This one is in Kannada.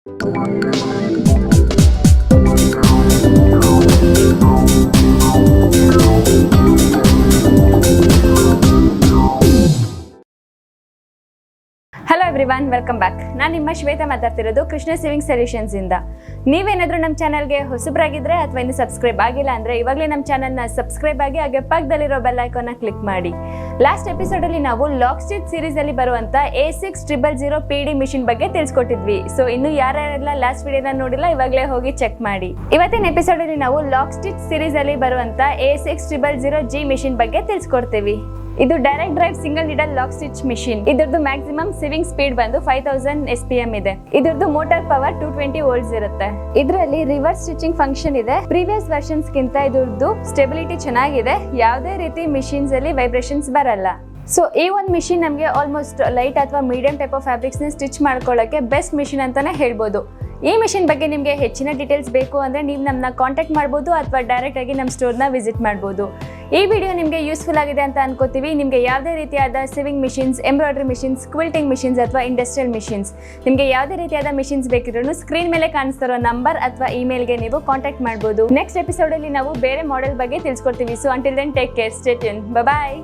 Hello everyone, welcome back. ನಾನು ನಿಮ್ಮ ಶ್ವೇತಾ ಮಾತಾಡ್ತಿರೋದು ಕೃಷ್ಣ ಸೇವಿಂಗ್ ಸೊಲ್ಯೂಷನ್ಸ್ ಇಂದ. ನೀವೇನಾದ್ರೂ ನಮ್ಮ ಚಾನಲ್ಗೆ ಹೊಸಬ್ರಾಗಿದ್ರೆ ಅಥವಾ ಇನ್ನು ಸಬ್ಸ್ಕ್ರೈಬ್ ಆಗಿಲ್ಲ ಅಂದ್ರೆ ಇವಾಗಲೇ ನಮ್ಮ ಚಾನಲ್ನ ಸಬ್ಸ್ಕ್ರೈಬ್ ಆಗಿ ಹಾಗೆ ಪಕ್ಕದಲ್ಲಿರೋ ಬೆಲ್ ಐಕಾನ್ನ ಕ್ಲಿಕ್ ಮಾಡಿ. ಲಾಸ್ಟ್ ಎಪಿಸೋಡ್ ಅಲ್ಲಿ ನಾವು ಲಾಕ್ ಸ್ಟಿಚ್ ಸೀರೀಸ್ ಅಲ್ಲಿ ಬರುವಂತ A6000 PD ಮಿಷಿನ್ ಬಗ್ಗೆ ತಿಳಿಸ್ಕೊಟ್ಟಿದ್ವಿ. ಸೊ ಇನ್ನು ಯಾರ್ಯಾರೆಲ್ಲ ಲಾಸ್ಟ್ ವಿಡಿಯೋನ ನೋಡಿಲ್ಲ ಇವಾಗಲೇ ಹೋಗಿ ಚೆಕ್ ಮಾಡಿ. ಇವತ್ತಿನ ಎಪಿಸೋಡ್ ಅಲ್ಲಿ ನಾವು ಲಾಕ್ ಸ್ಟಿಚ್ ಸೀರೀಸ್ ಅಲ್ಲಿ ಬರುವಂತ A6000G ಮಿಷಿನ್ ಬಗ್ಗೆ ತಿಳಿಸ್ಕೊಡ್ತೀವಿ. ಇದು direct drive single needle lock stitch machine. ಇದರದ್ದು ಮ್ಯಾಕ್ಸಿಮಮ್ ಸೇವಿಂಗ್ ಸ್ಪೀಡ್ ಬಂದು 5000 SPM ಇದೆ. ಇದರದ್ದು ಮೋಟಾರ್ ಪವರ್ 220 ವೋಲ್ಟ್ಸ್ ಇರುತ್ತೆ. ಇದರಲ್ಲಿ ರಿವರ್ಸ್ ಸ್ಟಿಚಿಂಗ್ ಫಂಕ್ಷನ್ ಇದೆ. ಪ್ರೀವಿಯಸ್ ವರ್ಷನ್ಸ್ ಗಿಂತ ಇದರದ್ದು ಸ್ಟೆಬಿಲಿಟಿ ಚೆನ್ನಾಗಿದೆ. ಯಾವುದೇ ರೀತಿ ಮಿಷಿನ್ಸ್ ಅಲ್ಲಿ ವೈಬ್ರೇಷನ್ಸ್ ಬರಲ್ಲ. ಸೊ ಈ ಒಂದು ಮಿಷಿನ್ ನಮಗೆ ಆಲ್ಮೋಸ್ಟ್ ಲೈಟ್ ಅಥವಾ ಮೀಡಿಯಂ ಟೈಪ್ ಆಫ್ ಫ್ಯಾಬ್ರಿಕ್ಸ್ನ ಸ್ಟಿಚ್ ಮಾಡ್ಕೊಳ್ಳೋಕ್ಕೆ ಬೆಸ್ಟ್ ಮಿಷಿನ್ ಅಂತಾನೆ ಹೇಳ್ಬೋದು. ಈ ಮಿಷಿನ್ ಬಗ್ಗೆ ನಿಮಗೆ ಹೆಚ್ಚಿನ ಡೀಟೇಲ್ಸ್ ಬೇಕು ಅಂದರೆ ನೀವು ನಮ್ಮನ್ನ ಕಾಂಟ್ಯಾಕ್ಟ್ ಮಾಡ್ಬೋದು ಅಥವಾ ಡೈರೆಕ್ಟ್ ಆಗಿ ನಮ್ಮ ಸ್ಟೋರ್ನ ವಿಸಿಟ್ ಮಾಡ್ಬೋದು. ಈ ವಿಡಿಯೋ ನಿಮಗೆ ಯೂಸ್ಫುಲ್ ಆಗಿದೆ ಅಂತ ಅನ್ಕೋತೀವಿ. ನಿಮಗೆ ಯಾವುದೇ ರೀತಿಯಾದ ಸಿವಿಂಗ್ ಮಿಷಿನ್ಸ್, ಎಂಬ್ರಾಯ್ಡ್ರಿ ಮಿಷಿನ್ಸ್, ಕ್ವಿಲ್ಟಿಂಗ್ ಮಿಷಿನ್ಸ್ ಅಥವಾ ಇಂಡಸ್ಟ್ರಿಯಲ್ ಮಿಷಿನ್ಸ್, ನಿಮಗೆ ಯಾವುದೇ ರೀತಿಯಾದ ಮಿಷಿನ್ಸ್ ಬೇಕಿದ್ರೂ ಸ್ಕ್ರೀನ್ ಮೇಲೆ ಕಾಣಿಸ್ತಿರೋ ನಂಬರ್ ಅಥವಾ ಇಮೇಲ್ಗೆ ನೀವು ಕಾಂಟ್ಯಾಕ್ಟ್ ಮಾಡ್ಬೋದು. ನೆಕ್ಸ್ಟ್ ಎಪಿಸೋಡಲ್ಲಿ ನಾವು ಬೇರೆ ಮಾಡೆಲ್ ಬಗ್ಗೆ ತಿಳಿಸ್ಕೊಡ್ತೀವಿ. So until then take care, stay tune, ಬಾಯ್.